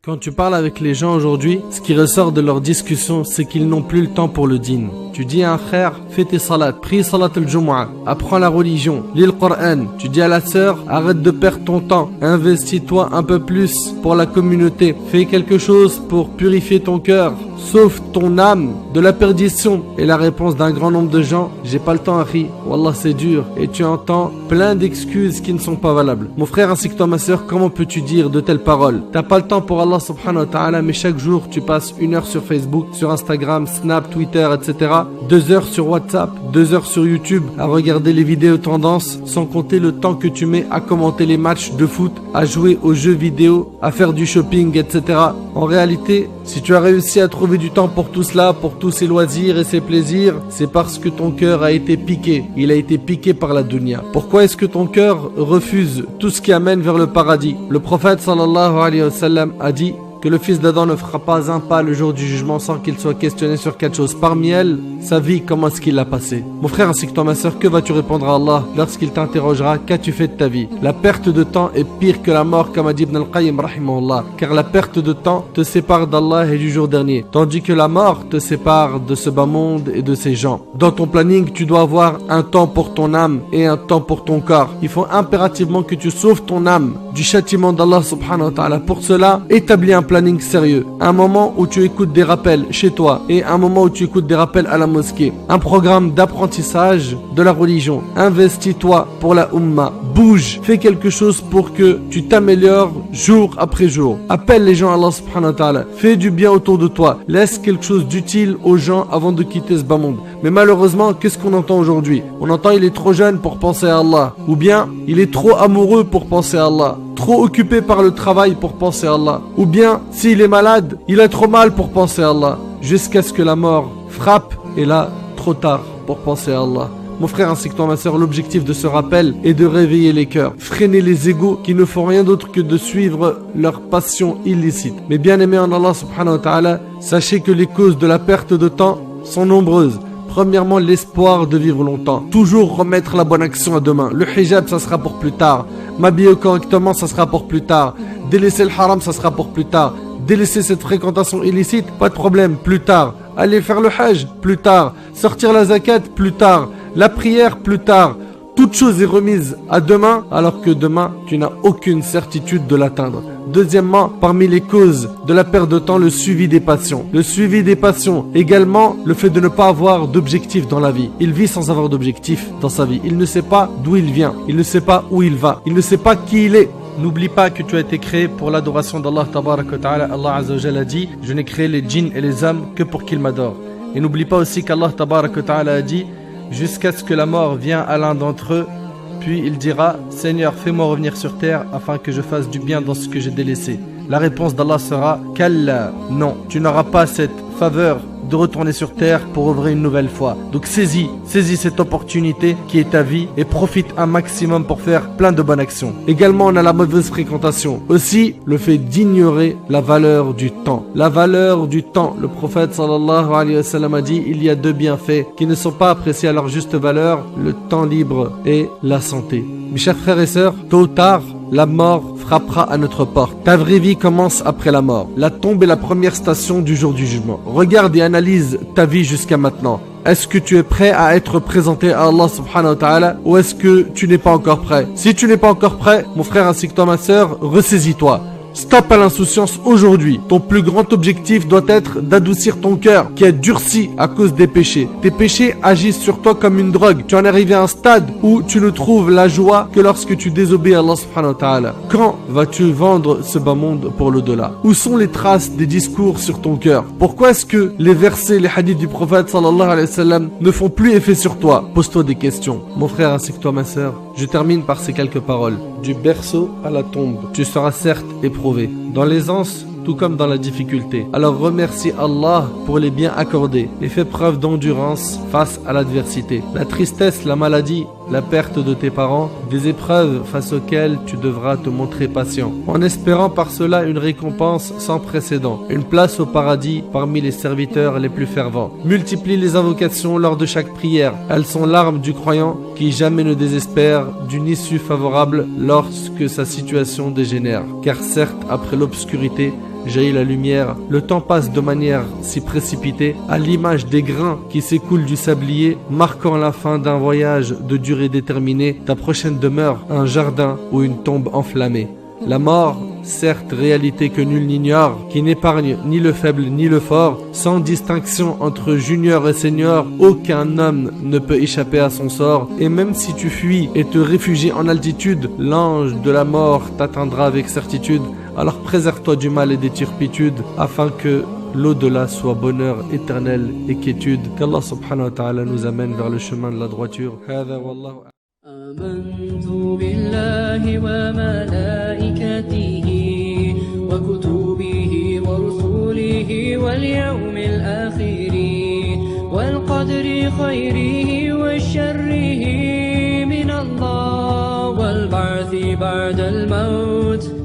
Quand tu parles avec les gens aujourd'hui, ce qui ressort de leur discussion, c'est qu'ils n'ont plus le temps pour le dîn. Tu dis à un frère, fais tes salats, prie salat al-Jumu'ah, apprends la religion, lis le Coran. Tu dis à la sœur, arrête de perdre ton temps, investis-toi un peu plus pour la communauté. Fais quelque chose pour purifier ton cœur, sauve ton âme de la perdition. Et la réponse d'un grand nombre de gens, j'ai pas le temps, Akhi, Wallah c'est dur. Et tu entends plein d'excuses qui ne sont pas valables. Mon frère ainsi que toi ma sœur, comment peux-tu dire de telles paroles? T'as pas le temps pour Allah subhanahu wa ta'ala, mais chaque jour tu passes 1 heure sur Facebook, sur Instagram, Snap, Twitter, etc. 2 heures sur WhatsApp, 2 heures sur YouTube à regarder les vidéos tendances, sans compter le temps que tu mets à commenter les matchs de foot, à jouer aux jeux vidéo, à faire du shopping, etc. En réalité, si tu as réussi à trouver du temps pour tout cela, pour tous ces loisirs et ces plaisirs, c'est parce que ton cœur a été piqué. Il a été piqué par la dunya. Pourquoi est-ce que ton cœur refuse tout ce qui amène vers le paradis? Le prophète sallallahu alayhi wa sallam a dit que le fils d'Adam ne fera pas un pas le jour du jugement sans qu'il soit questionné sur quelque chose. Parmi elles, sa vie, comment est-ce qu'il l'a passée? Mon frère ainsi que toi ma soeur, que vas-tu répondre à Allah lorsqu'il t'interrogera? Qu'as-tu fait de ta vie? La perte de temps est pire que la mort, comme a dit Ibn al-Qayyim rahimahullah, car la perte de temps te sépare d'Allah et du jour dernier, tandis que la mort te sépare de ce bas monde et de ses gens. Dans ton planning, tu dois avoir un temps pour ton âme et un temps pour ton corps. Il faut impérativement que tu sauves ton âme du châtiment d'Allah subhanahu wa ta'ala. Pour cela, établis un planning sérieux, un moment où tu écoutes des rappels chez toi et un moment où tu écoutes des rappels à la mosquée, un programme d'apprentissage de la religion. Investis-toi pour la Ummah, bouge, fais quelque chose pour que tu t'améliores jour après jour. Appelle les gens à Allah subhanahu wa ta'ala, fais du bien autour de toi, laisse quelque chose d'utile aux gens avant de quitter ce bas monde. Mais malheureusement, qu'est-ce qu'on entend aujourd'hui? On entend il est trop jeune pour penser à Allah, ou bien il est trop amoureux pour penser à Allah, trop occupé par le travail pour penser à Allah, ou bien s'il est malade, il a trop mal pour penser à Allah, jusqu'à ce que la mort frappe, et là, trop tard pour penser à Allah. Mon frère ainsi que toi ma soeur, l'objectif de ce rappel est de réveiller les cœurs, freiner les égos qui ne font rien d'autre que de suivre leur passion illicite. Mais bien aimés en Allah subhanahu wa ta'ala, sachez que les causes de la perte de temps sont nombreuses. Premièrement, l'espoir de vivre longtemps. Toujours remettre la bonne action à demain. Le hijab, ça sera pour plus tard. M'habiller correctement, ça sera pour plus tard. Délaisser le haram, ça sera pour plus tard. Délaisser cette fréquentation illicite, pas de problème, plus tard. Aller faire le hajj, plus tard. Sortir la zakat, plus tard. La prière, plus tard. Toute chose est remise à demain, alors que demain, tu n'as aucune certitude de l'atteindre. Deuxièmement, parmi les causes de la perte de temps, le suivi des passions. Le suivi des passions, également le fait de ne pas avoir d'objectif dans la vie. Il vit sans avoir d'objectif dans sa vie. Il ne sait pas d'où il vient. Il ne sait pas où il va. Il ne sait pas qui il est. N'oublie pas que tu as été créé pour l'adoration d'Allah tabaraka wa ta'ala. Allah azza wa jalla a dit, je n'ai créé les djinns et les hommes que pour qu'ils m'adorent. Et n'oublie pas aussi qu'Allah tabaraka wa ta'ala a dit, jusqu'à ce que la mort vienne à l'un d'entre eux, puis il dira, Seigneur, fais-moi revenir sur terre afin que je fasse du bien dans ce que j'ai délaissé. La réponse d'Allah sera, Kalla, non, tu n'auras pas cette faveur de retourner sur terre pour ouvrir une nouvelle fois. Donc saisis cette opportunité qui est ta vie et profite un maximum pour faire plein de bonnes actions. Également, on a la mauvaise fréquentation. Aussi, le fait d'ignorer la valeur du temps. La valeur du temps. Le prophète sallallahu alayhi wa sallam a dit, il y a 2 bienfaits qui ne sont pas appréciés à leur juste valeur, le temps libre et la santé. Mes chers frères et sœurs, tôt ou tard, la mort frappera à notre porte. Ta vraie vie commence après la mort. La tombe est la première station du jour du jugement. Regarde et analyse ta vie jusqu'à maintenant. Est-ce que tu es prêt à être présenté à Allah subhanahu wa ta'ala ou est-ce que tu n'es pas encore prêt? Si tu n'es pas encore prêt, mon frère ainsi que toi ma sœur, ressaisis-toi. Stop à l'insouciance aujourd'hui. Ton plus grand objectif doit être d'adoucir ton cœur qui est durci à cause des péchés. Tes péchés agissent sur toi comme une drogue. Tu en es arrivé à un stade où tu ne trouves la joie que lorsque tu désobéis à Allah subhanahu wa ta'ala. Quand vas-tu vendre ce bas monde pour l'au-delà? Où sont les traces des discours sur ton cœur? Pourquoi est-ce que les versets, les hadiths du prophète sallallahu alayhi wa sallam ne font plus effet sur toi? Pose-toi des questions. Mon frère ainsi que toi ma sœur, je termine par ces quelques paroles. Du berceau à la tombe, tu seras certes éprouvé, dans l'aisance tout comme dans la difficulté. Alors remercie Allah pour les biens accordés et fais preuve d'endurance face à l'adversité. La tristesse, la maladie, la perte de tes parents, des épreuves face auxquelles tu devras te montrer patient, en espérant par cela une récompense sans précédent, une place au paradis parmi les serviteurs les plus fervents. Multiplie les invocations lors de chaque prière. Elles sont l'arme du croyant qui jamais ne désespère d'une issue favorable lorsque sa situation dégénère. Car certes, après l'obscurité, jaillit la lumière. Le temps passe de manière si précipitée, à l'image des grains qui s'écoulent du sablier, marquant la fin d'un voyage de durée déterminée, ta prochaine demeure, un jardin ou une tombe enflammée. La mort, certes réalité que nul n'ignore, qui n'épargne ni le faible ni le fort, sans distinction entre junior et senior, aucun homme ne peut échapper à son sort. Et même si tu fuis et te réfugies en altitude, l'ange de la mort t'atteindra avec certitude. Alors préserve-toi du mal et des turpitudes, afin que l'au-delà soit bonheur éternel et quiétude. Qu'Allah subhanahu wa ta'ala nous amène vers le chemin de la droiture. آمنت بالله وملائكته وكتبه ورسله واليوم الآخر والقدر خيره وشره من الله والبعث بعد الموت